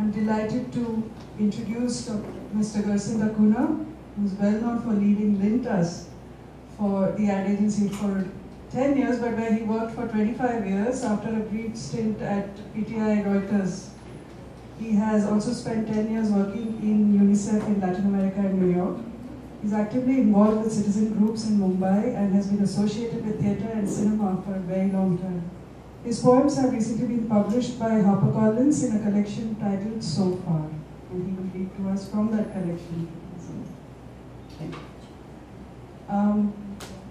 I'm delighted to introduce Mr. Gerson, Cunha, who's well known for leading Lintas for the ad agency for 10 years, but where he worked for 25 years after a brief stint at PTI Reuters. He has also spent 10 years working in UNICEF in Latin America and New York. He's actively involved with citizen groups in Mumbai and has been associated with theatre and cinema for a very long time. His poems have recently been published by HarperCollins in a collection titled So Far, and he will read to us from that collection.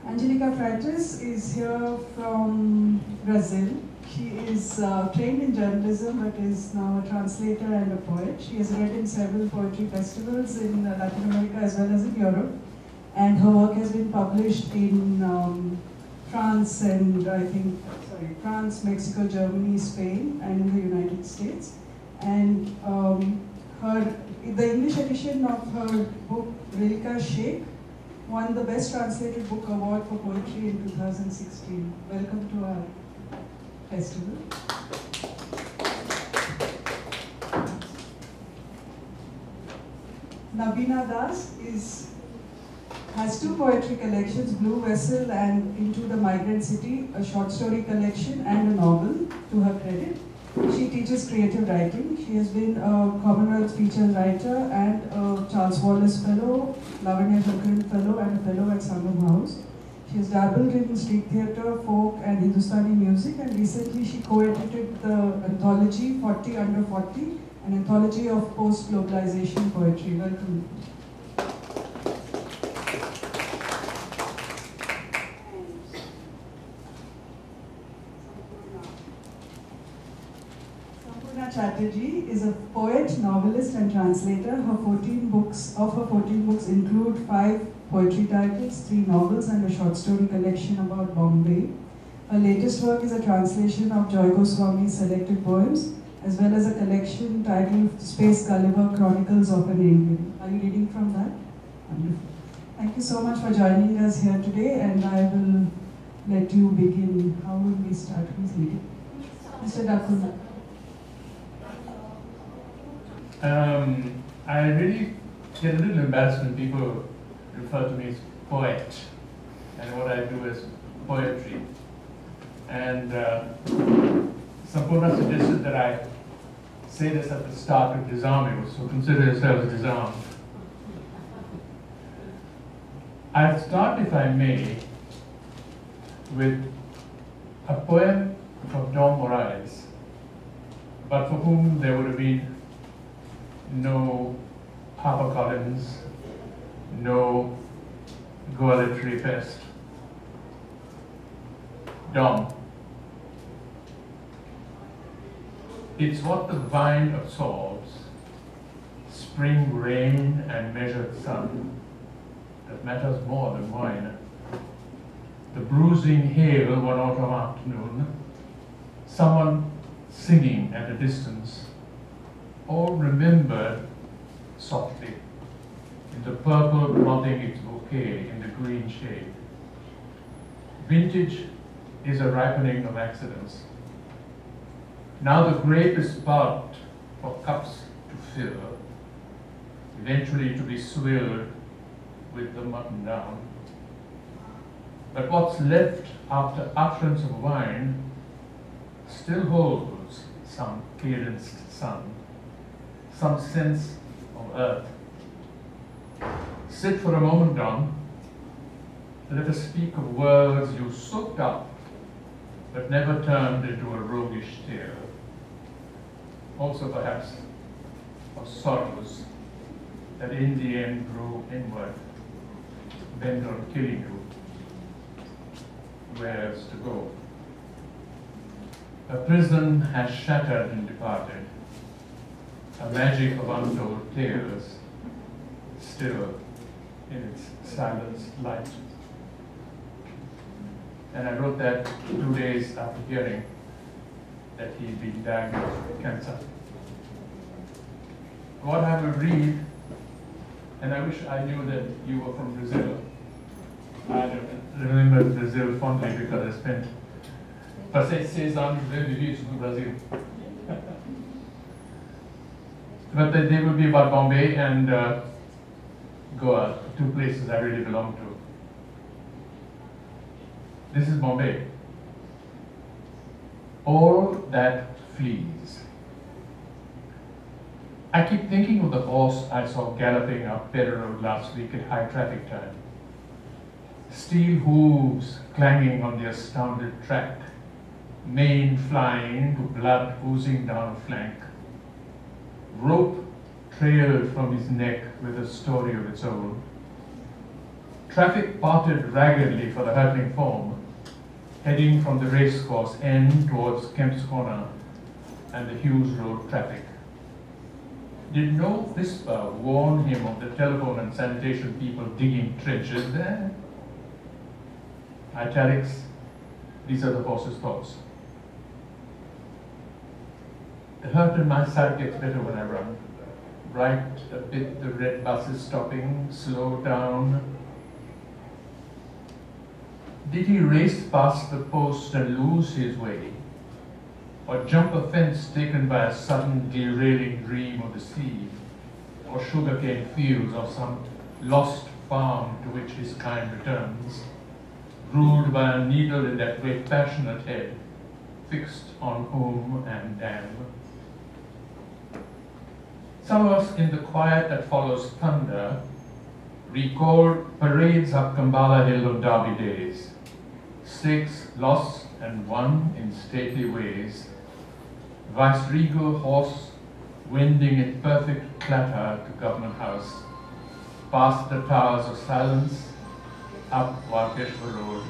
Angelica Freitas is here from Brazil. She is trained in journalism but is now a translator and a poet. She has read in several poetry festivals in Latin America as well as in Europe, and her work has been published in France and France, Mexico, Germany, Spain, and in the United States. And the English edition of her book, Rilka Sheikh, won the Best Translated Book Award for Poetry in 2016. Welcome to our festival. Nabina Das has two poetry collections, Blue Vessel and Into the Migrant City, a short story collection and a novel to her credit. She teaches creative writing. She has been a Commonwealth Features Writer and a Charles Wallace Fellow, Lavanya Shankaran Fellow, and a Fellow at Sangam House. She has dabbled in street theatre, folk, and Hindustani music, and recently she co-edited the anthology 40 Under 40, an anthology of post-globalization poetry. Welcome. Sampurna Chattarji is a poet, novelist, and translator. Her 14 books include 5 poetry titles, 3 novels, and a short story collection about Bombay. Her latest work is a translation of Joy Goswami's selected poems, as well as a collection titled Space Gulliver Chronicles of an Alien. Are you reading from that? Wonderful. Thank you so much for joining us here today, and I will let you begin. How will we start? Who's leading? Mr. Dakuna. I really get a little embarrassed when people refer to me as poet, and what I do is poetry. And Sampurna suggested that I say this at the start of disarming, so consider yourselves disarmed. I'll start, if I may, with a poem of Dom Morales, but for whom there would have been no HarperCollins, no Goa Literary Fest. Dom. It's what the vine absorbs, spring rain and measured sun, that matters more than wine. The bruising hail one autumn afternoon, someone singing at a distance, all remembered softly, in the purple nodding its bouquet in the green shade. Vintage is a ripening of accidents. Now the grape is pulped for cups to fill, eventually to be swilled with the mutton down. But what's left after utterance of wine still holds some cadenced sun, some sense of earth. Sit for a moment, Don. Let us speak of words you soaked up, but never turned into a roguish tale. Also, perhaps, of sorrows that in the end grew inward, bent on killing you. Where's to go? A prison has shattered and departed, a magic of untold tales, still in its silenced light. And I wrote that 2 days after hearing that he'd been diagnosed with cancer. What I will read, and I wish I knew that you were from Brazil. I remember Brazil fondly because I spent passei 6 anos vivendo isso no Brasil. but they will be about Bombay and Goa, two places I really belong to. This is Bombay. All that flees. I keep thinking of the horse I saw galloping up Pere Road last week at high traffic time. Steel hooves clanging on the astounded track, mane flying, blood oozing down a flank. Rope trailed from his neck with a story of its own. Traffic parted raggedly for the hurtling form, heading from the racecourse end towards Kemp's Corner and the Hughes Road traffic. Did no whisper warn him of the telephone and sanitation people digging trenches there? Italics, these are the horse's thoughts. The hurt in my side gets better when I run. Right a bit, the red bus is stopping, slow down. Did he race past the post and lose his way? Or jump a fence taken by a sudden derailing dream of the sea? Or sugarcane fields or some lost farm to which his kind returns, ruled by a needle in that great passionate head, fixed on whom and damn? Some of us in the quiet that follows thunder recall parades up Kambala Hill on Derby days, stakes lost and won in stately ways, viceregal horse winding in perfect clatter to Government House, past the towers of silence, up Walkeshwar Road.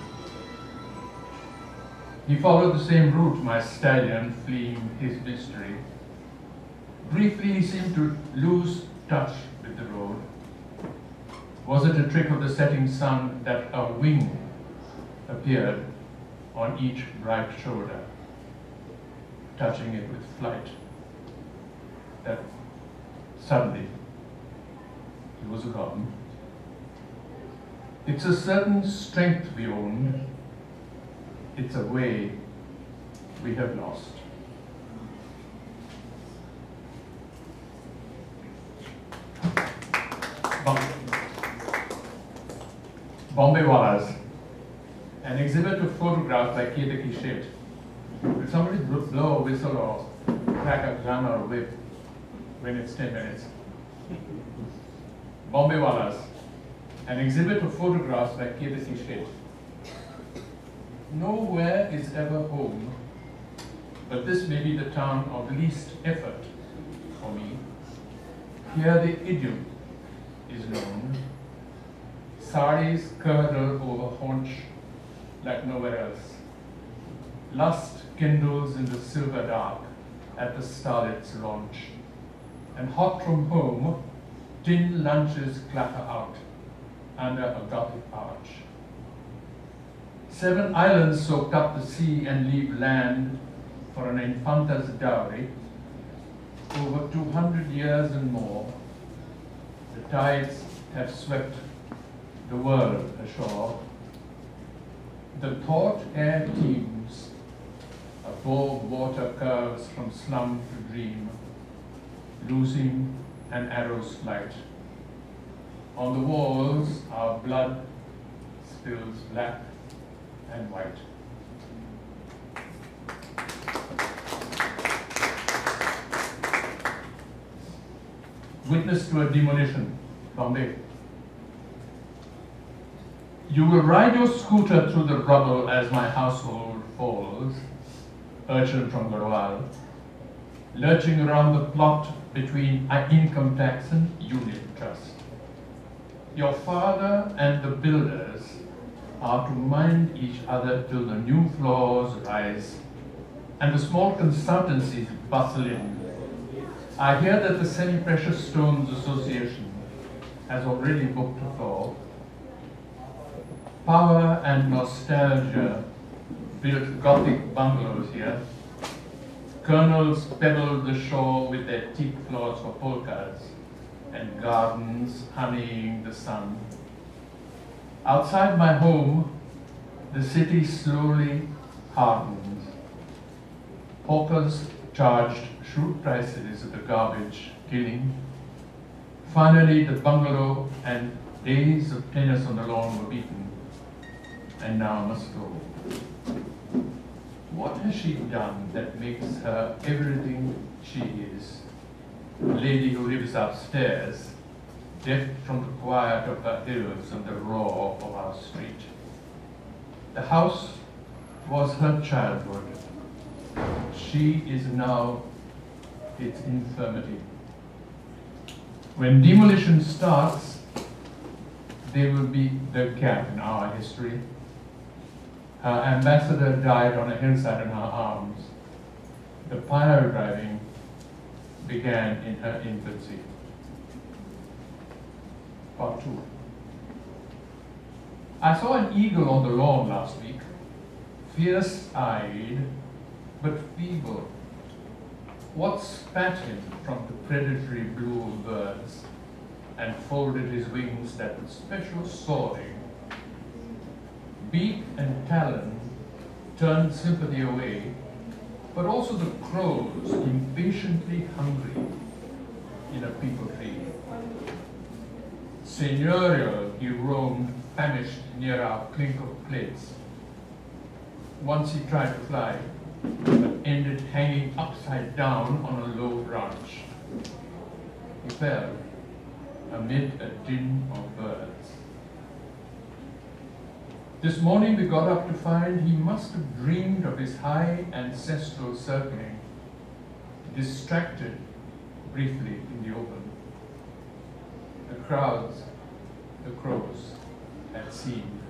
He followed the same route, my stallion, fleeing his mystery. Briefly, he seemed to lose touch with the road. Was it a trick of the setting sun that a wing appeared on each bright shoulder, touching it with flight, that suddenly he was gone? It's a certain strength we own. It's a way we have lost. Bombay Walas, an exhibit of photographs by Kedaki Shit. Will somebody blow a whistle or crack a gun or a whip when it's 10 minutes? Bombay Walas, an exhibit of photographs by Kedaki Shit. Nowhere is ever home, but this may be the town of least effort for me. Here the idiom is known. Saris curdle over haunch like nowhere else. Lust kindles in the silver dark at the starlet's launch. And hot from home, tin lunches clatter out under a Gothic arch. 7 islands soaked up the sea and leave land for an infanta's dowry. Over 200 years and more, the tides have swept the world ashore. The taut air teems, above water curves from slum to dream, losing an arrow's flight. On the walls, our blood spills black and white. Witness to a demolition, Bombay. You will ride your scooter through the rubble as my household falls, urchin from Garhwal, lurching around the plot between income tax and unit trust. Your father and the builders are to mind each other till the new floors rise and the small consultancies bustle in. I hear that the Semi-Precious Stones Association has already booked a floor. Power and nostalgia built Gothic bungalows here. Colonels pebbled the shore with their teak floors for polkas and gardens honeying the sun. Outside my home, the city slowly hardens. Hawkers charged shrewd prices at the garbage killing. Finally, the bungalow and days of tennis on the lawn were beaten, and now must go. What has she done that makes her everything she is? A lady who lives upstairs, deaf from the quiet of her hills and the roar of our street. The house was her childhood. She is now its infirmity. When demolition starts, there will be the gap in our history. Her ambassador died on a hillside in her arms. The pile driving began in her infancy. Part 2. I saw an eagle on the lawn last week, fierce-eyed but feeble. What spat him from the predatory blue of birds and folded his wings that with special soaring? Beak and talon turned sympathy away, but also the crows impatiently hungry in a peepal tree. Seigneurial, he roamed famished near our clink of plates. Once he tried to fly, but ended hanging upside down on a low branch. He fell amid a din of birds. This morning we got up to find he must have dreamed of his high ancestral circling, distracted briefly in the open. The crowds, the crows, had seen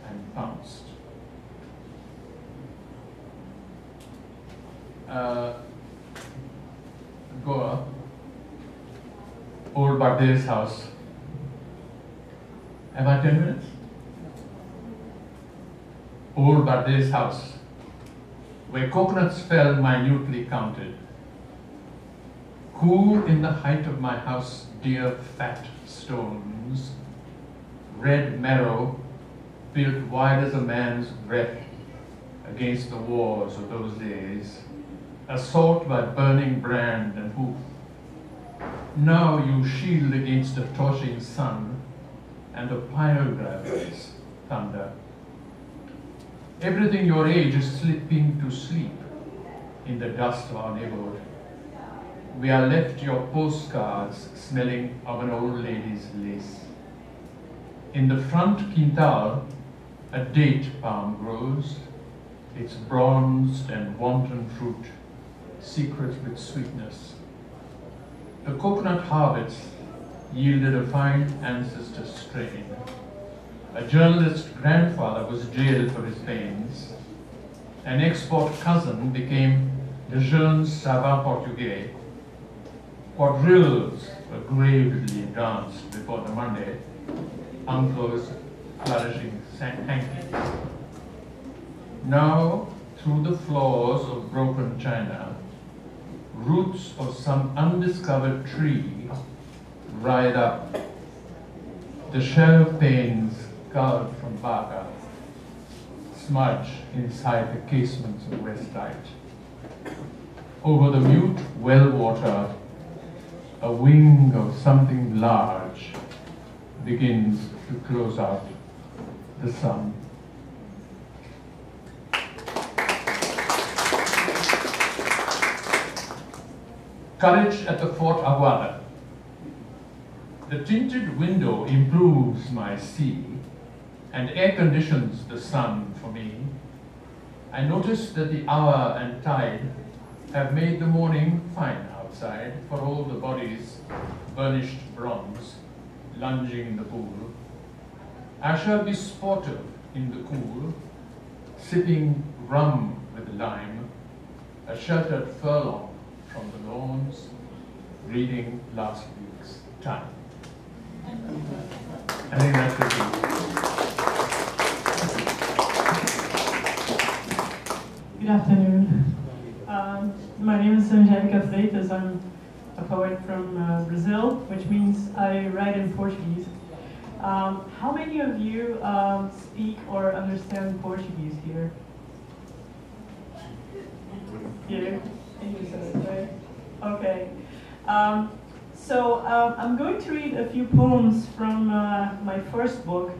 and pounced. Goa, old Bardev's house. Have I 10 minutes? Old Bardev's house, where coconuts fell minutely counted. Cool in the height of my house, dear fat stones, red marrow built wide as a man's breath against the wars of those days, assault by burning brand and hoof. Now you shield against the torching sun and the pile drivers' thunder. Everything your age is slipping to sleep in the dust of our neighborhood. We are left your postcards smelling of an old lady's lace. In the front quintal, a date palm grows, its bronzed and wanton fruit secret with sweetness. The coconut harvest yielded a fine ancestor strain. A journalist's grandfather was jailed for his pains. An export cousin became the jeune savant portugais. Quadrilles were gravely danced before the Monday, uncle's flourishing hankies. Now, through the floors of broken china, roots of some undiscovered tree ride up. The shell panes carved from Baca smudge inside the casements of Westlight. Over the mute well water, a wing of something large begins to close out the sun. Courage at the Fort Aguada. The tinted window improves my see and air conditions the sun for me. I notice that the hour and tide have made the morning fine outside for all the bodies, burnished bronze, lunging in the pool. I shall be sportive in the cool, sipping rum with lime, a sheltered furlong from the lawns, reading last week's Time. I think that should be. Good afternoon. My name is Angelica Freitas. I'm a poet from Brazil, which means I write in Portuguese. How many of you speak or understand Portuguese here? You? You said it, right? Okay. I'm going to read a few poems from my first book,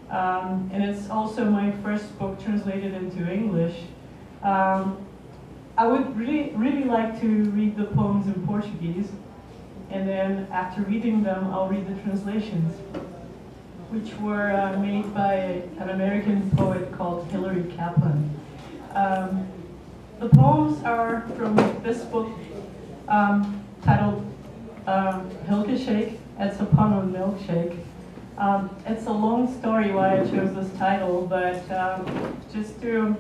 and it's also my first book translated into English. I would really like to read the poems in Portuguese, and then after reading them, I'll read the translations, which were made by an American poet called Hilary Kaplan. The poems are from this book titled Hilkeshake, It's a Pun on Milkshake. It's a long story why I chose this title, but just to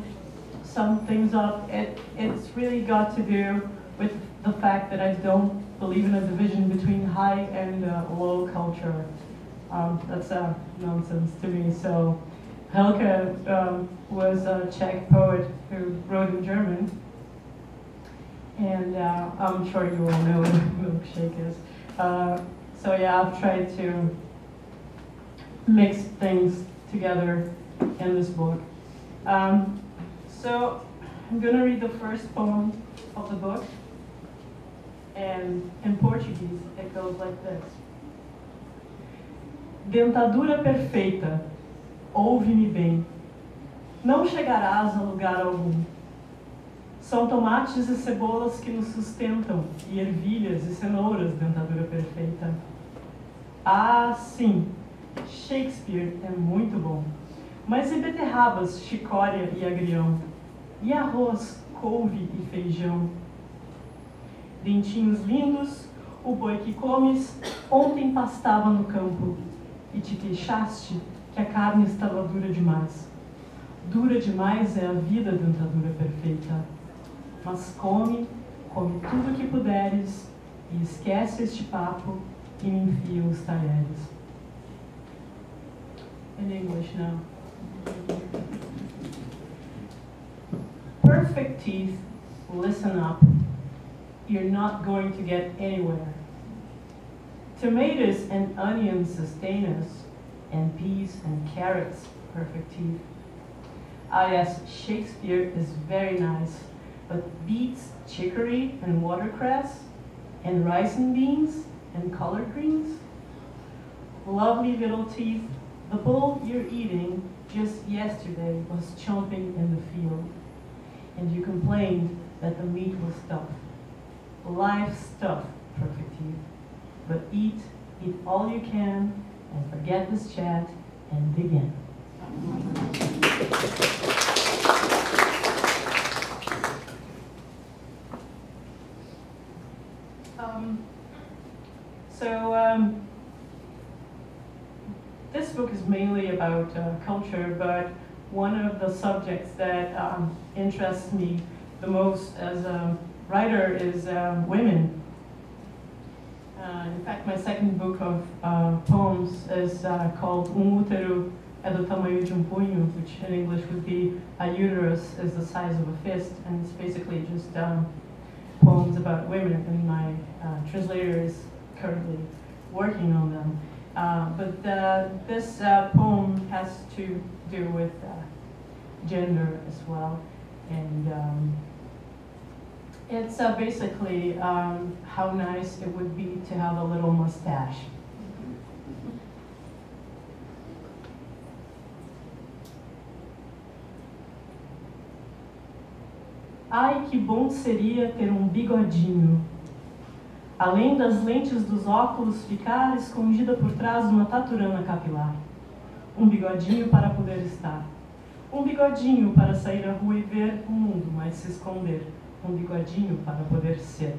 sum things up, it's really got to do with the fact that I don't believe in a division between high and low culture. That's nonsense to me. So Helke was a Czech poet who wrote in German, and I'm sure you all know what a milkshake is. So yeah, I've tried to mix things together in this book. So I'm going to read the first poem of the book, and in Portuguese it goes like this. Dentadura perfeita, ouve-me bem, não chegarás a lugar algum. São tomates e cebolas que nos sustentam, e ervilhas e cenouras, dentadura perfeita. Ah, sim, Shakespeare é muito bom. Mas e beterrabas, chicória e agrião? E arroz, couve e feijão? Dentinhos lindos, o boi que comes, ontem pastava no campo, e te queixaste que a carne estava dura demais. Dura demais é a vida, dentadura perfeita. Mas come tudo o que puderes, e esquece este papo e me enfia os talheres. In English now. Perfect teeth, listen up. You're not going to get anywhere. Tomatoes and onions sustain us, and peas and carrots, perfect teeth. Ah yes, Shakespeare is very nice, but beets, chicory, and watercress, and rice and beans, and collard greens? Lovely little teeth, the bull you're eating just yesterday was chomping in the field, and you complained that the meat was tough. Live stuff, perfect teeth. But eat all you can, and forget this chat, and dig in. This book is mainly about culture, but one of the subjects that interests me the most as a writer is women. In fact, my second book of poems is called Útero é do tamanho de punho, which in English would be a uterus is the size of a fist, and it's basically just poems about women, and my translator is currently working on them. But this poem has to do with gender as well, and it's basically how nice it would be to have a little mustache. Ai, que bom seria ter bigodinho. Além das lentes dos óculos, ficar escondida por trás de uma taturana capilar. Bigodinho para poder estar. Bigodinho para sair à rua e ver o mundo, mas se esconder. Bigodinho para poder ser.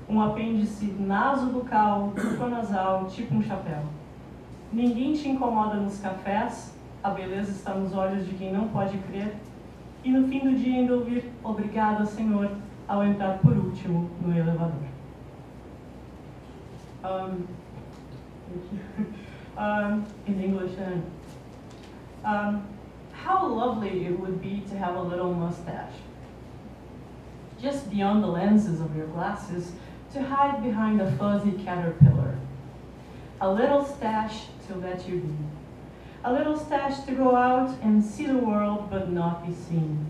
Apêndice naso-bucal, buco-nasal, tipo chapéu. Ninguém te incomoda nos cafés, a beleza está nos olhos de quem não pode crer, e no fim do dia ainda ouvir obrigada, Senhor, ao entrar por último no elevador. In English then. How lovely it would be to have a little mustache. Just beyond the lenses of your glasses, to hide behind a fuzzy caterpillar. A little stash to let you be. A little stash to go out and see the world but not be seen.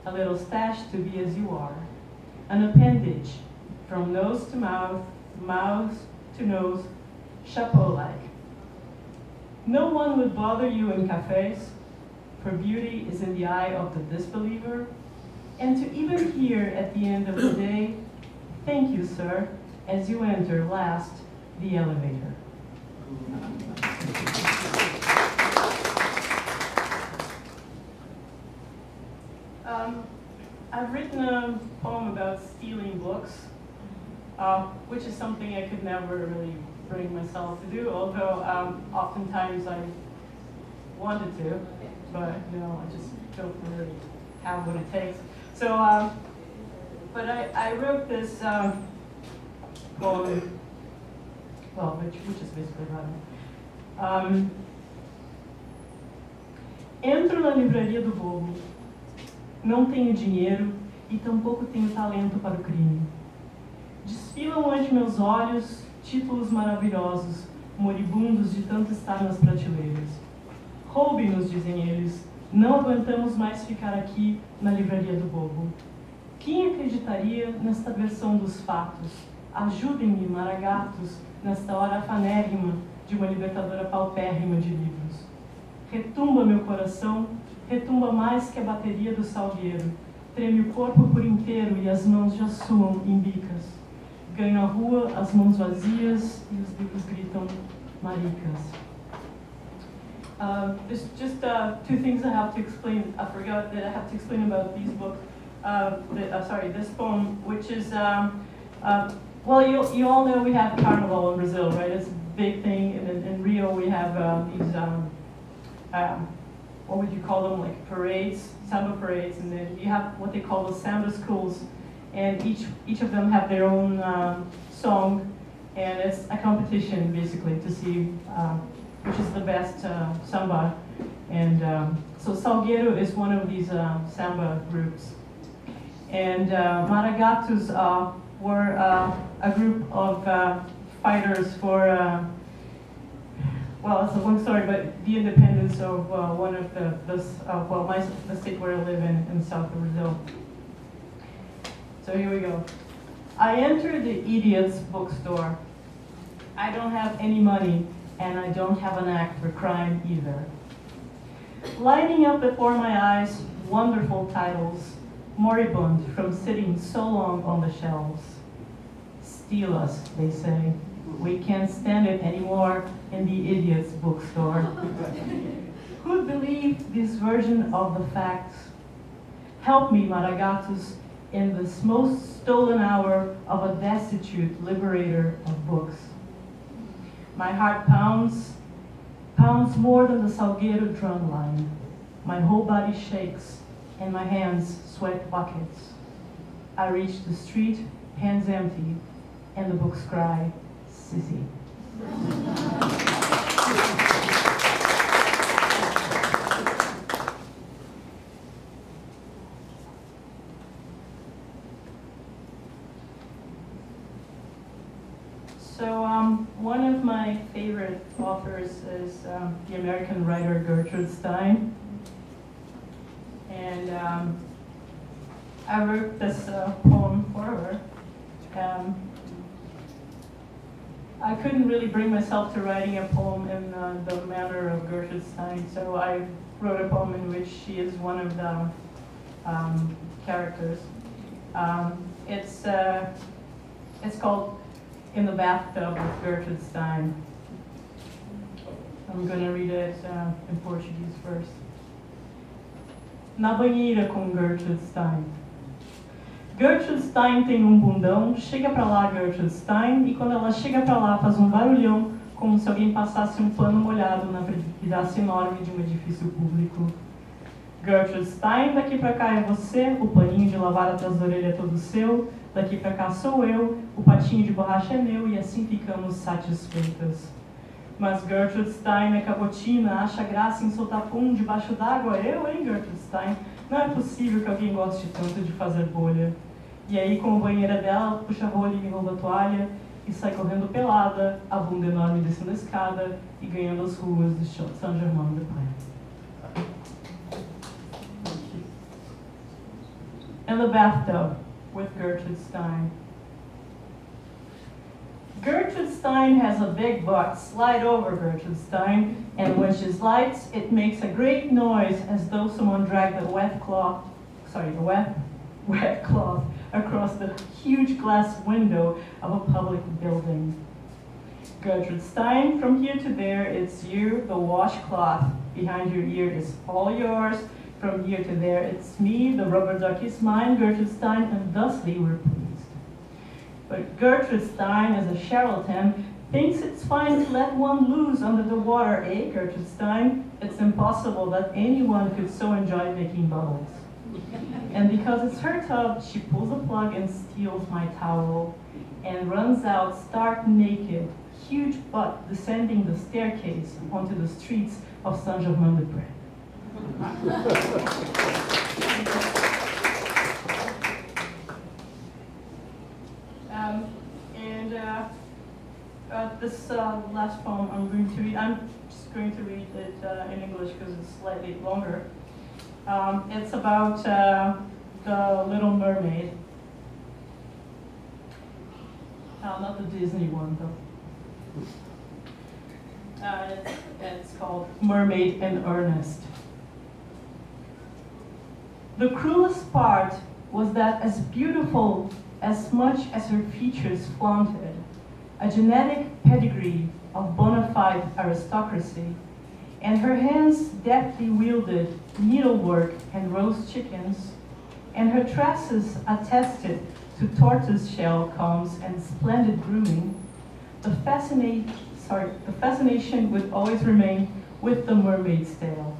A little stash to be as you are. An appendage, from nose to mouth, mouth to nose, chapeau-like. No one would bother you in cafes, for beauty is in the eye of the disbeliever, and to even hear at the end of the day, thank you, sir, as you enter last the elevator. I've written a poem about stealing books, which is something I could never really bring myself to do, although oftentimes I wanted to, but I just don't really have what it takes. So, but I wrote this poem, well, which is basically about it. Entro na livraria do bobo. Não tenho dinheiro e tampouco tenho talento para o crime. Desfilam ante meus olhos títulos maravilhosos, moribundos de tanto estar nas prateleiras. Roube-nos, dizem eles, não aguentamos mais ficar aqui na livraria do bobo. Quem acreditaria nesta versão dos fatos? Ajudem-me, maragatos, nesta hora afanérrima de uma libertadora paupérrima de livros. Retumba meu coração, retumba mais que a bateria do salgueiro. Treme o corpo por inteiro e as mãos já suam em bicas. Ganho a rua, as mãos vazias e os livros gritam maricas. There's just two things I have to explain. I forgot that I have to explain about these books. This poem, which is, well, you all know we have Carnival in Brazil, right? It's a big thing. In Rio, we have these, what would you call them, like parades, samba parades, and then you have what they call the samba schools, and each of them have their own song, and it's a competition basically to see which is the best samba. And so Salgueiro is one of these samba groups. And Maragatos were a group of fighters for, well, it's a long story, but the independence of one of the state where I live in south of Brazil. So here we go. I entered the idiot's bookstore. I don't have any money, and I don't have an act for crime either. Lining up before my eyes, wonderful titles, moribund from sitting so long on the shelves. Steal us, they say. We can't stand it anymore in the idiot's bookstore. Who'd believe this version of the facts? Help me, Maragatos, in this most stolen hour of a destitute liberator of books. My heart pounds more than the Salgueiro drum line. My whole body shakes, and my hands sweat buckets. I reach the street, hands empty, and the books cry, sissy. So one of my favorite authors is the American writer Gertrude Stein. And I wrote this poem for her. I couldn't really bring myself to writing a poem in the manner of Gertrude Stein, so I wrote a poem in which she is one of the characters. It's called In the Bathtub with Gertrude Stein. I'm going to read it in Portuguese first. Na banheira com Gertrude Stein. Gertrude Stein tem bundão, chega pra lá Gertrude Stein, e quando ela chega pra lá faz barulhão, como se alguém passasse pano molhado na pedaço enorme de edifício público. Gertrude Stein, daqui pra cá é você, o paninho de lavar atrás da orelha é todo seu, daqui pra cá sou eu, o patinho de borracha é meu, e assim ficamos satisfeitas. Mas Gertrude Stein é cabotina, acha graça em soltar pum debaixo d'água. Eu, hein, Gertrude Stein? Não é possível que alguém goste tanto de fazer bolha. E aí, com a banheira dela, puxa a rolha e rouba a toalha, e sai correndo pelada, a bunda enorme descendo a escada, e ganhando as ruas de Saint-Germain-des-Prés. In the Bathtub with Gertrude Stein. Gertrude Stein has a big butt. Slide over, Gertrude Stein. And when she slides, it makes a great noise as though someone dragged a wet cloth across the huge glass window of a public building. Gertrude Stein, from here to there, it's you, the washcloth behind your ear is all yours. From here to there, it's me, the rubber duck is mine, Gertrude Stein, and thusly we're pleased. But Gertrude Stein, as a charlatan, thinks it's fine to let one loose under the water, eh, Gertrude Stein? It's impossible that anyone could so enjoy making bubbles. And because it's her tub, she pulls a plug and steals my towel and runs out stark naked, huge butt descending the staircase onto the streets of Saint-Germain-des-Prés. This last poem I'm going to read, I'm just going to read it in English because it's slightly longer. It's about the Little Mermaid. Not the Disney one, though. It's called Mermaid in Earnest. The cruelest part was that as beautiful as much as her features flaunted, a genetic pedigree of bona fide aristocracy, and her hands deftly wielded needlework and roast chickens, and her tresses attested to tortoiseshell combs and splendid grooming, the fascination would always remain with the mermaid's tale.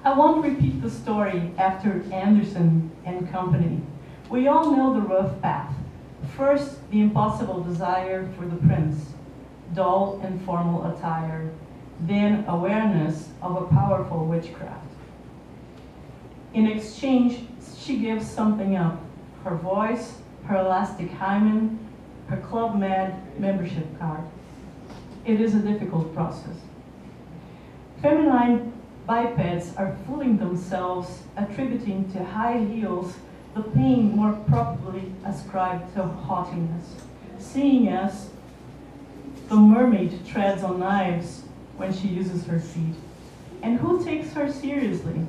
I won't repeat the story after Anderson and company. We all know the rough path. First, the impossible desire for the prince, dull and formal attire, then awareness of a powerful witchcraft. In exchange, she gives something up, her voice, her elastic hymen, her Club Med membership card. It is a difficult process. Feminine bipeds are fooling themselves, attributing to high heels the pain more properly ascribed to haughtiness, seeing as the mermaid treads on knives when she uses her feet. And who takes her seriously?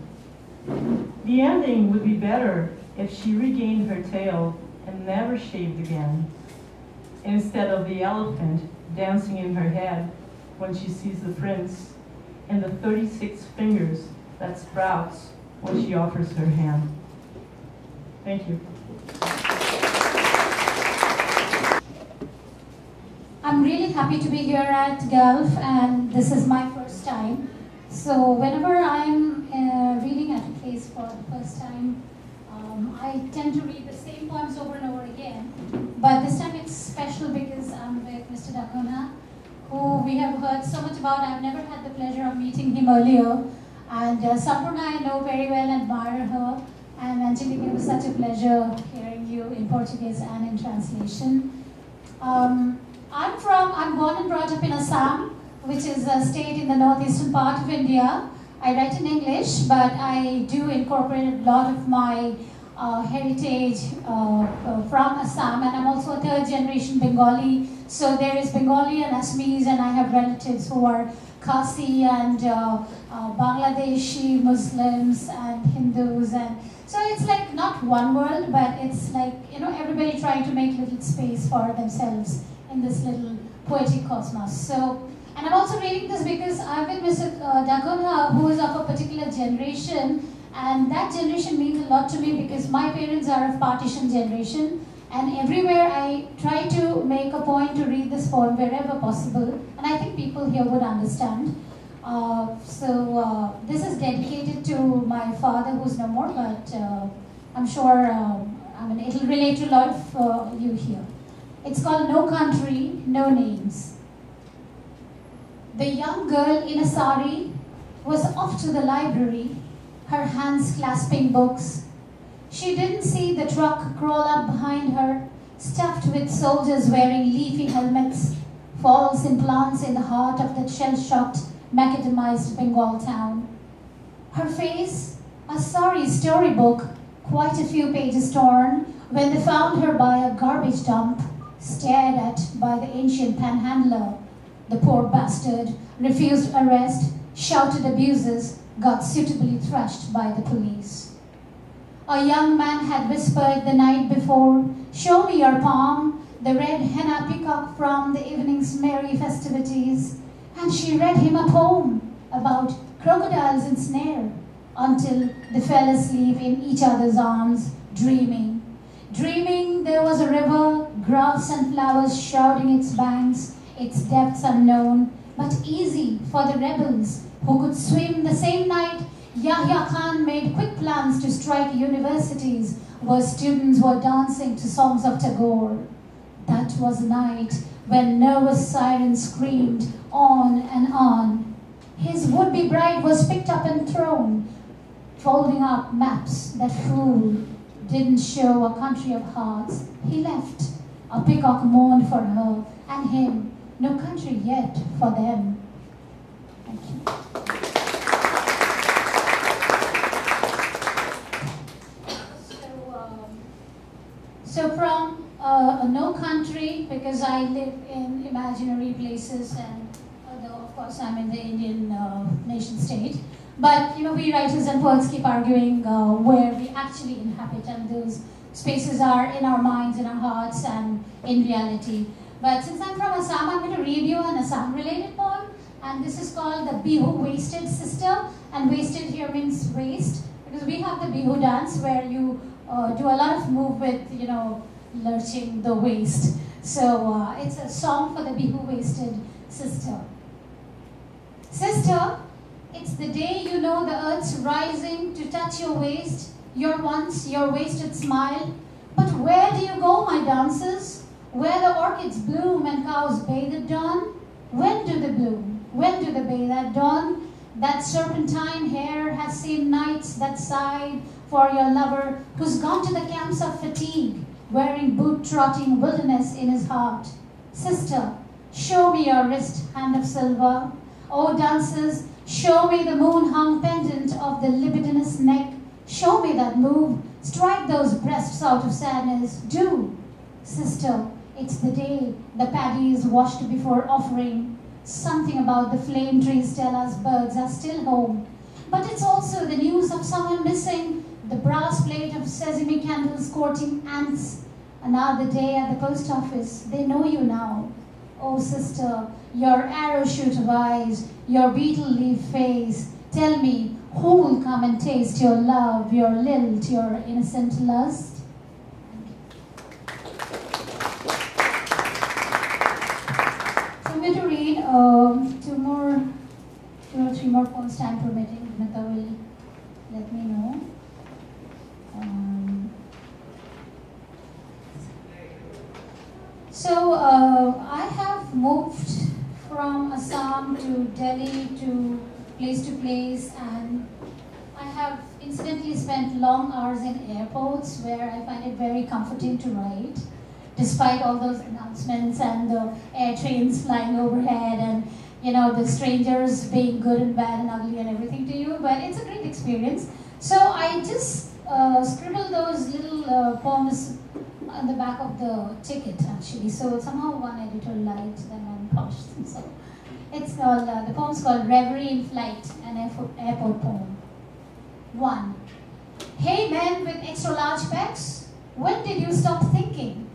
The ending would be better if she regained her tail and never shaved again, instead of the elephant dancing in her head when she sees the prince, and the 36 fingers that sprouts when she offers her hand. Thank you. I'm really happy to be here at GALF, and this is my first time. So whenever I'm reading at a place for the first time, I tend to read the same poems over and over again. But this time it's special because I'm with Mr. Cunha, who we have heard so much about. I've never had the pleasure of meeting him earlier. And Sampurna I know very well and admire her. And Angelica, it was such a pleasure hearing you in Portuguese and in translation. I'm born and brought up in Assam, which is a state in the northeastern part of India. I write in English, but I do incorporate a lot of my heritage from Assam, and I'm also a third generation Bengali. So there is Bengali and Assamese, and I have relatives who are Khasi and Bangladeshi Muslims and Hindus, and so it's like not one world, but it's like, you know, everybody trying to make little space for themselves in this little poetic cosmos. So, and I'm also reading this because I'm with Mr. Cunha, who is of a particular generation, and that generation means a lot to me because my parents are of partition generation, and everywhere I try to make a point to read this poem wherever possible, and I think people here would understand. This is dedicated to my father, who's no more, but I'm sure it'll relate to a lot of you here. It's called No Country, No Names. The young girl in a sari was off to the library, her hands clasping books. She didn't see the truck crawl up behind her, stuffed with soldiers wearing leafy helmets, false implants in the heart of that shell-shocked, macadamized Bengal town. Her face, a sorry storybook, quite a few pages torn, when they found her by a garbage dump, stared at by the ancient panhandler. The poor bastard refused arrest, shouted abuses, got suitably thrashed by the police. A young man had whispered the night before, "Show me your palm, the red henna peacock from the evening's merry festivities." And she read him a poem about crocodiles in snare, until they fell asleep in each other's arms, dreaming. Dreaming there was a river, grass and flowers shrouding its banks, its depths unknown, but easy for the rebels who could swim the same night. Yahya Khan made quick plans to strike universities where students were dancing to songs of Tagore. That was a night when nervous sirens screamed on and on. His would-be bride was picked up and thrown, folding up maps that fool didn't show a country of hearts. He left. A peacock mourned for her and him. No country yet for them. Thank you. So from no country, because I live in imaginary places, and although of course I'm in the Indian nation state, but you know, we writers and poets keep arguing where we actually inhabit, and those spaces are in our minds, in our hearts, and in reality. But since I'm from Assam, I'm going to read you an Assam-related poem, and this is called the Bihu Wasted Sister, and wasted here means waist, because we have the Bihu dance where you do a lot of move with, you know, lurching the waist. So it's a song for the Bihu Wasted Sister. Sister, it's the day you know the earth's rising to touch your waist, your once, your wasted smile. But where do you go, my dancers? Where the orchids bloom and cows bathe at dawn? When do they bloom? When do they bathe at dawn? That serpentine hair has seen nights that sighed for your lover who's gone to the camps of fatigue, wearing boot-trotting wilderness in his heart. Sister, show me your wrist, hand of silver. Oh, dancers, show me the moon-hung pendant of the libidinous neck. Show me that move. Strike those breasts out of sadness. Do. Sister, it's the day the paddy is washed before offering. Something about the flame trees tell us birds are still home. But it's also the news of someone missing, the brass plate of sesame candles courting ants. Another day at the post office, they know you now. Oh sister, your arrow shoot of eyes, your beetle leaf face, tell me, who will come and taste your love, your lilt, your innocent lust? So I'm going to read two or three more poems, time permitting. Vanitha will let me know. I have moved from Assam to Delhi to place, and I have incidentally spent long hours in airports where I find it very comforting to write, despite all those announcements and the air trains flying overhead and, you know, the strangers being good and bad and ugly and everything to you, but it's a great experience. So I just scribbled those little poems on the back of the ticket, actually. So somehow one editor liked them and published them. So it's called, the poem's called Reverie in Flight, an airport poem. 1. Hey men with extra large pecs, when did you stop thinking?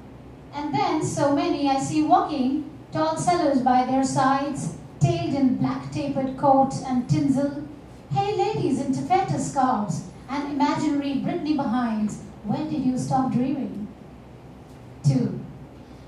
And then so many I see walking, tall sellers by their sides, tailed in black tapered coat and tinsel. Hey ladies in taffeta scarves and imaginary Britney behinds, when did you stop dreaming? 2.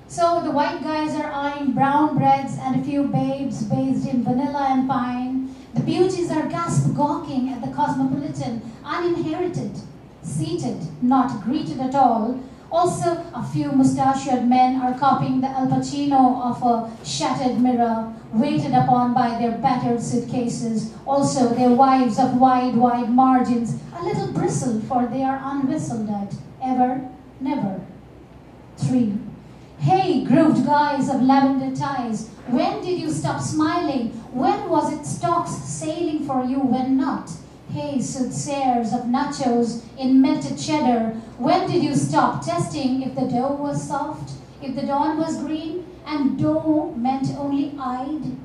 So the white guys are eyeing brown breads and a few babes bathed in vanilla and pine. The beauties are gasp gawking at the cosmopolitan, uninherited, seated, not greeted at all. Also, a few mustachioed men are copying the Al Pacino of a shattered mirror, waited upon by their battered suitcases. Also, their wives of wide, wide margins, a little bristle, for they are unwhistled at. Ever, never. 3. Hey, grooved guys of lavender ties, when did you stop smiling? When was it stocks sailing for you, when not? Hey, soothsayers of nachos in melted cheddar, when did you stop testing if the dough was soft? if the dawn was green and doe meant only eyed?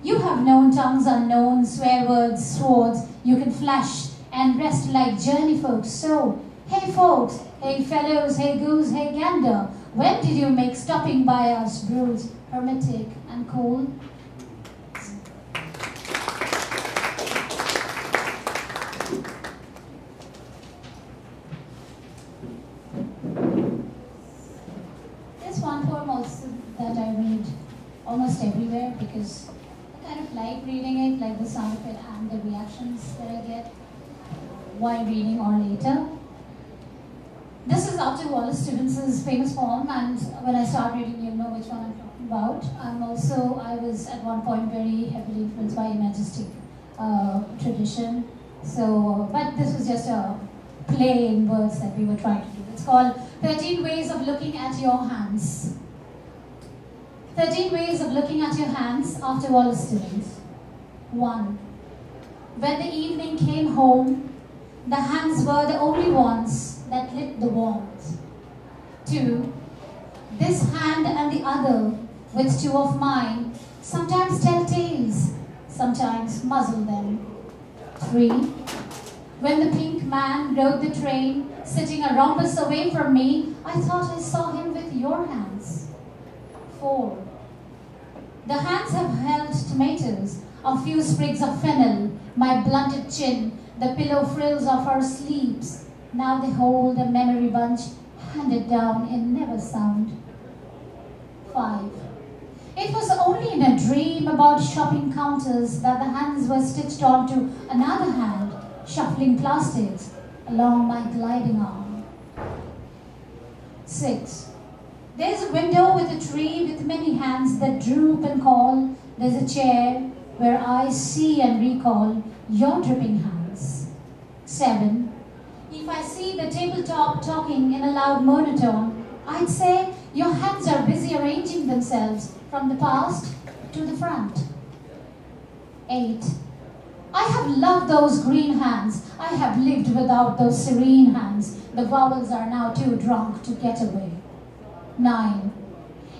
You have known tongues unknown, swear words, swords you can flash and rest like journey folks. So, hey folks, hey fellows, hey goose, hey gander, when did you make stopping by us brews hermetic and cold? There's one poem also that I read almost everywhere because I kind of like reading it, like the sound of it and the reactions that I get while reading or later. This is after Wallace Stevenson's famous poem, and when I start reading, you'll know which one I'm talking about. I was at one point very heavily influenced by imagistic tradition. So, but this was just a play in words that we were trying to do. It's called 13 Ways of Looking at Your Hands. 13 Ways of Looking at Your Hands after Wallace Stevens. 1. When the evening came home, the hands were the only ones that lit the warmth. 2. This hand and the other, with two of mine, sometimes tell tales, sometimes muzzle them. 3. When the pink man rode the train, sitting a rhombus away from me, I thought I saw him with your hands. 4. The hands have held tomatoes, a few sprigs of fennel, my blunted chin, the pillow frills of our sleeps. Now they hold a memory bunch, handed down in never sound. 5. It was only in a dream about shopping counters that the hands were stitched onto another hand, shuffling plastics along my gliding arm. 6. There's a window with a tree with many hands that droop and call. There's a chair where I see and recall your dripping hands. 7. If I see the tabletop talking in a loud monotone, I'd say your hands are busy arranging themselves from the past to the front. 8. I have loved those green hands. I have lived without those serene hands. The vowels are now too drunk to get away. 9.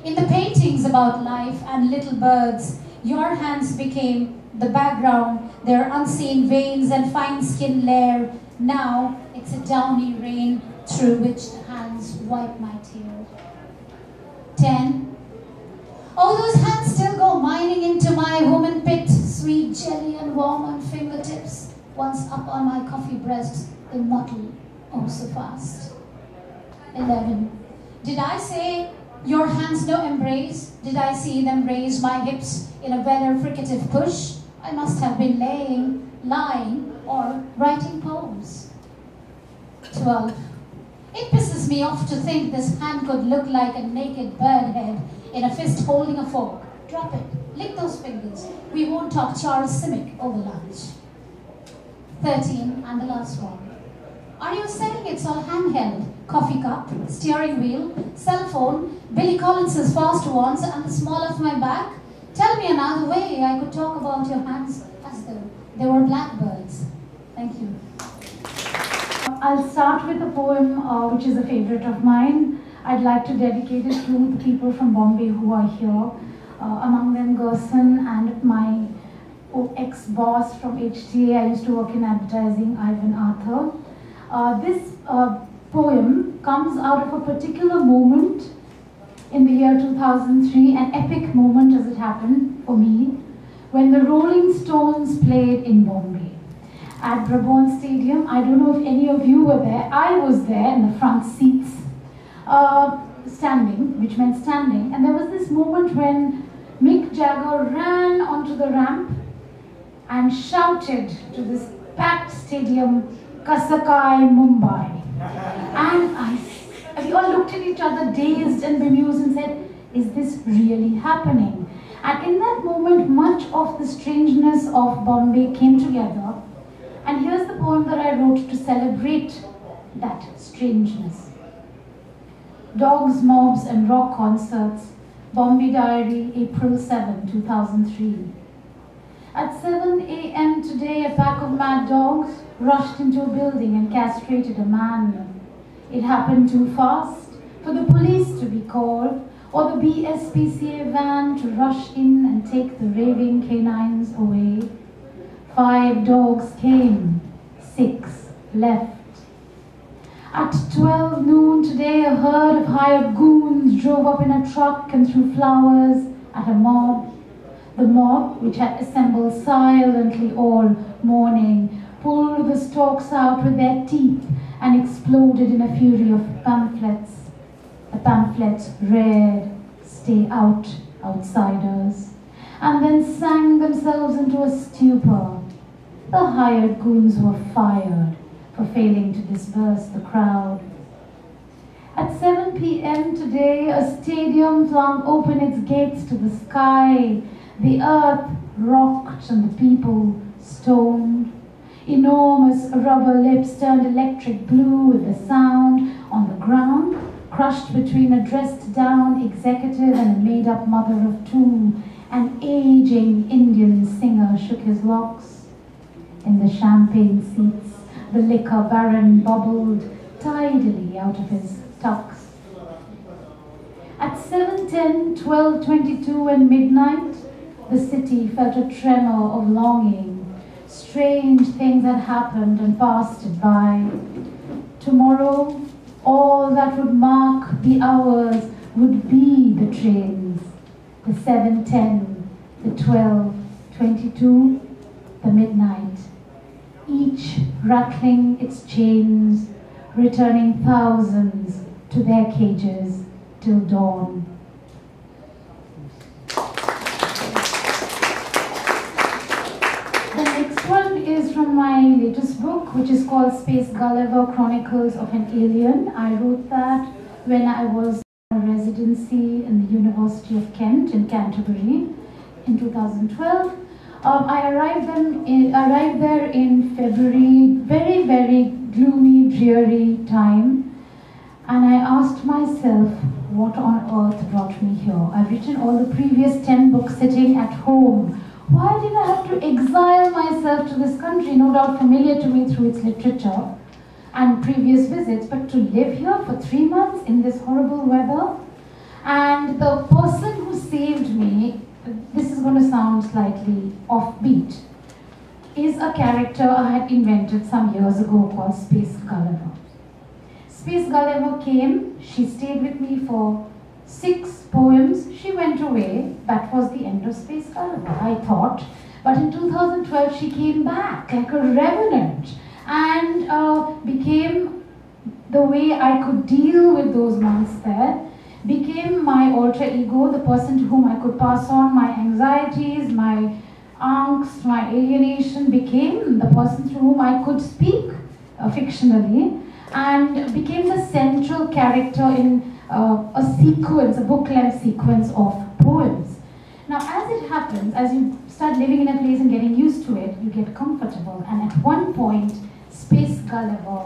In the paintings about life and little birds, your hands became the background, their unseen veins and fine skin layer. Now it's a downy rain through which the hands wipe my tears. 10. Oh, those hands still go mining into my woman pit, sweet jelly and warm on fingertips. Once up on my coffee breast, they mottle, oh so fast. 11. Did I say your hands no embrace? Did I see them raise my hips in a weather fricative push? I must have been lying, or writing poems. 12. It pisses me off to think this hand could look like a naked bird head in a fist holding a fork. Drop it. Lick those fingers. We won't talk Charles Simic over lunch. 13, and the last one. Are you saying it's all handheld? Coffee cup, steering wheel, cell phone, Billy Collins's fast ones, and the small of my back? Tell me another way I could talk about your hands as though they were blackbirds. Thank you. I'll start with a poem which is a favorite of mine. I'd like to dedicate it to the people from Bombay who are here, among them Gerson and my ex-boss from HTA. I used to work in advertising, Ivan Arthur. This poem comes out of a particular moment in the year 2003, an epic moment as it happened for me, when the Rolling Stones played in Bombay at Brabant Stadium. I don't know if any of you were there. I was there in the front seats, standing, which meant standing, and there was this moment when Mick Jagger ran onto the ramp and shouted to this packed stadium, "Kasakai, Mumbai." And we all looked at each other, dazed and bemused, and said, is this really happening? And in that moment, much of the strangeness of Bombay came together. And here's the poem that I wrote to celebrate that strangeness. Dogs, Mobs and Rock Concerts, Bombay Diary, April 7, 2003. At 7 a.m. today, a pack of mad dogs rushed into a building and castrated a man. It happened too fast for the police to be called. or the BSPCA van to rush in and take the raving canines away. 5 dogs came, 6 left. At 12 noon today, a herd of hired goons drove up in a truck and threw flowers at a mob. The mob, which had assembled silently all morning, pulled the stalks out with their teeth and exploded in a fury of pamphlets. The pamphlets read, "Stay out, outsiders," and then sang themselves into a stupor. The hired goons were fired for failing to disperse the crowd. At 7 p.m. today, a stadium flung open its gates to the sky. The earth rocked and the people stoned. Enormous rubber lips turned electric blue with the sound on the ground, crushed between a dressed-down executive and a made-up mother of 2. An aging Indian singer shook his locks. In the champagne seats, the liquor baron bubbled tidily out of his tux. At 7:10, 12:22 and midnight, the city felt a tremor of longing. Strange things had happened and passed it by. Tomorrow, all that would mark the hours would be the trains. The 7:10, the 12:22, the midnight. Each rattling its chains, returning thousands to their cages till dawn. The next one is from my latest book, which is called Space Gulliver Chronicles of an Alien. I wrote that when I was on a residency in the University of Kent in Canterbury in 2012. I arrived there in February, very, very gloomy, dreary time, and I asked myself, what on earth brought me here? I've written all the previous 10 books sitting at home. Why did I have to exile myself to this country, no doubt familiar to me through its literature and previous visits, but to live here for 3 months in this horrible weather? And the person who saved me, this is going to sound slightly offbeat, is a character I had invented some years ago called Space Gulliver. Space Gulliver came, she stayed with me for 6 poems, she went away, that was the end of Space Gulliver, I thought. But in 2012 she came back like a revenant and became the way I could deal with those months there. Became my alter ego, the person to whom I could pass on my anxieties, my angst, my alienation, became the person through whom I could speak fictionally, and became the central character in a sequence, a book-length sequence of poems. Now, as it happens, as you start living in a place and getting used to it, you get comfortable, and at one point, Space Gulliver,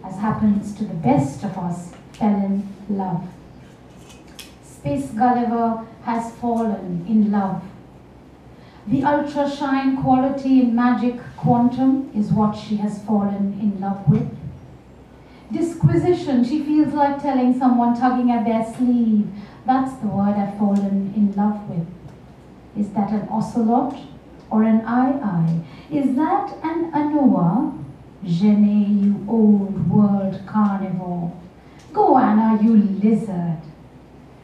as happens to the best of us, fell in love. Space Gulliver has fallen in love. The ultra-shine quality in magic quantum is what she has fallen in love with. Disquisition, she feels like telling someone tugging at their sleeve, that's the word I've fallen in love with. Is that an ocelot or an eye-eye? Is that an anoa? Gene, you old world carnivore. Goanna, you lizard.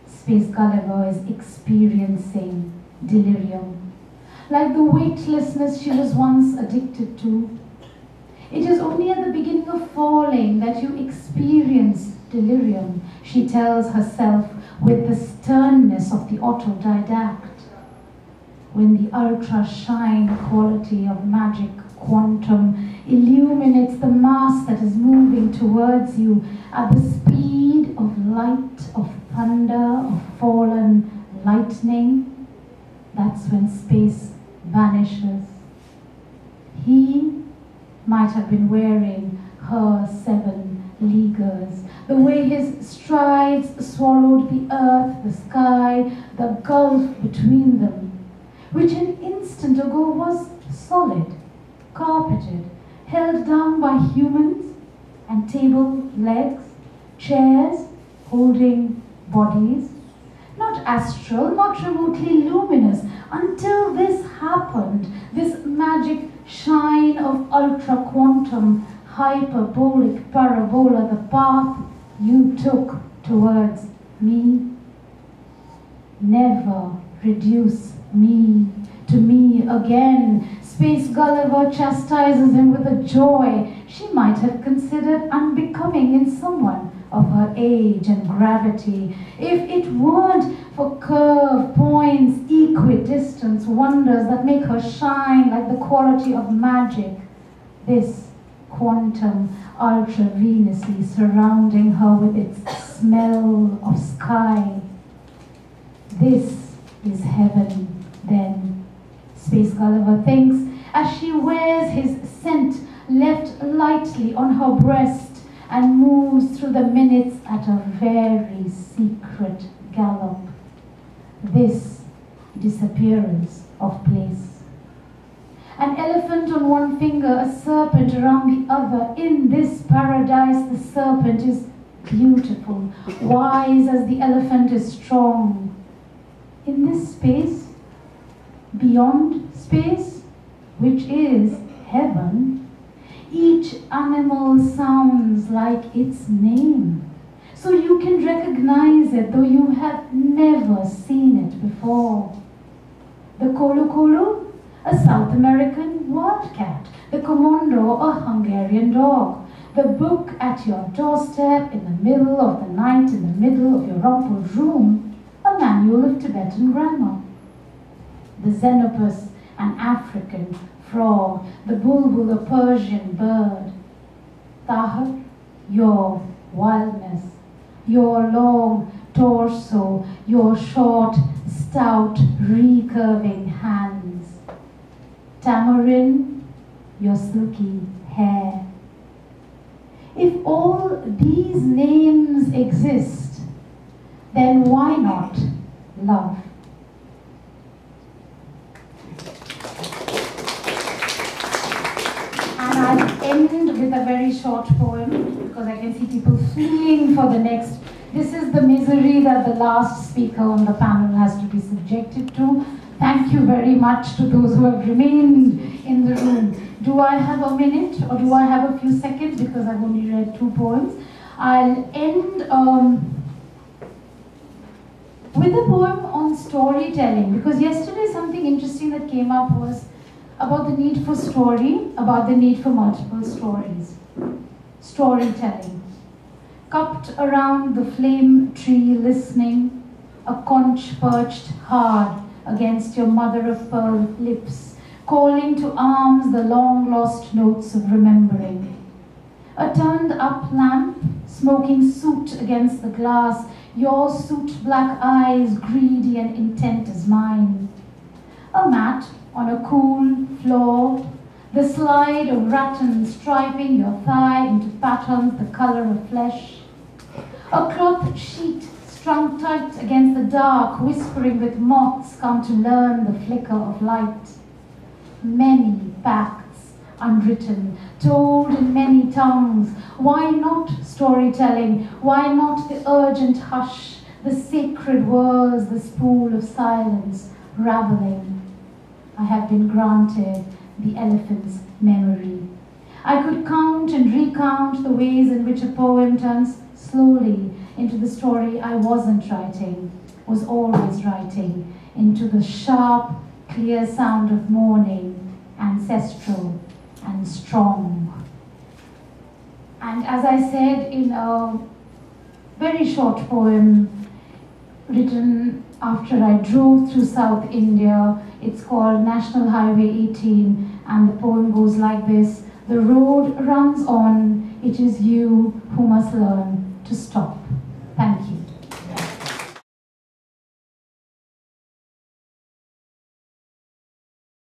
Space Gulliver is experiencing delirium, like the weightlessness she was once addicted to. It is only at the beginning of falling that you experience delirium, she tells herself with the sternness of the autodidact. When the ultra-shine quality of magic quantum illuminates the mass that is moving towards you at the speed of light, of thunder, of fallen lightning, that's when space vanishes. He might have been wearing her 7 leaguers, the way his strides swallowed the earth, the sky, the gulf between them, which an instant ago was solid, carpeted, held down by humans and table legs, chairs holding bodies. not astral, not remotely luminous, until this happened, this magic shine of ultra-quantum, hyperbolic parabola, the path you took towards me. Never reduce me to me again. Space Gulliver chastises him with a joy she might have considered unbecoming in someone of her age and gravity, if it weren't for curve, points, equidistance, wonders that make her shine like the quality of magic. This quantum ultravenously surrounding her with its smell of sky. This is heaven, then, Space Gulliver thinks, as she wears his scent left lightly on her breast and moves through the minutes at a very secret gallop. This disappearance of place. An elephant on one finger, a serpent around the other. In this paradise, the serpent is beautiful, wise as the elephant is strong. In this space, beyond space, which is heaven, each animal sounds like its name, so you can recognize it though you have never seen it before. The Kolo Kolo, a South American wildcat. The Commando, a Hungarian dog. The book at your doorstep in the middle of the night, in the middle of your rumpled room, a manual of Tibetan grammar. The Xenopus, an African frog. The bulbul, a Persian bird. Tahar, your wildness, your long torso, your short, stout, recurving hands. Tamarin, your silky hair. If all these names exist, then why not love? And I'll end with a very short poem because I can see people fleeing for the next. This is the misery that the last speaker on the panel has to be subjected to. Thank you very much to those who have remained in the room. Do I have a minute or do I have a few seconds because I've only read 2 poems? I'll end with a poem on storytelling, because yesterday something interesting that came up was about the need for story, about the need for multiple stories. Storytelling. Cupped around the flame tree listening, a conch perched hard against your mother-of-pearl lips, calling to arms the long-lost notes of remembering. A turned-up lamp, smoking soot against the glass, your soot-black eyes greedy and intent as mine. A mat on a cool floor, the slide of rattan striping your thigh into patterns the color of flesh. A cloth sheet strung tight against the dark, whispering with moths come to learn the flicker of light. Many facts unwritten, told in many tongues. Why not storytelling? Why not the urgent hush, the sacred words, the spool of silence, raveling? I have been granted the elephant's memory. I could count and recount the ways in which a poem turns slowly into the story I wasn't writing, was always writing, into the sharp, clear sound of morning, ancestral and strong. And as I said in a very short poem written after I drove through South India, it's called National Highway 18, and the poem goes like this: the road runs on, it is you who must learn to stop. Thank you.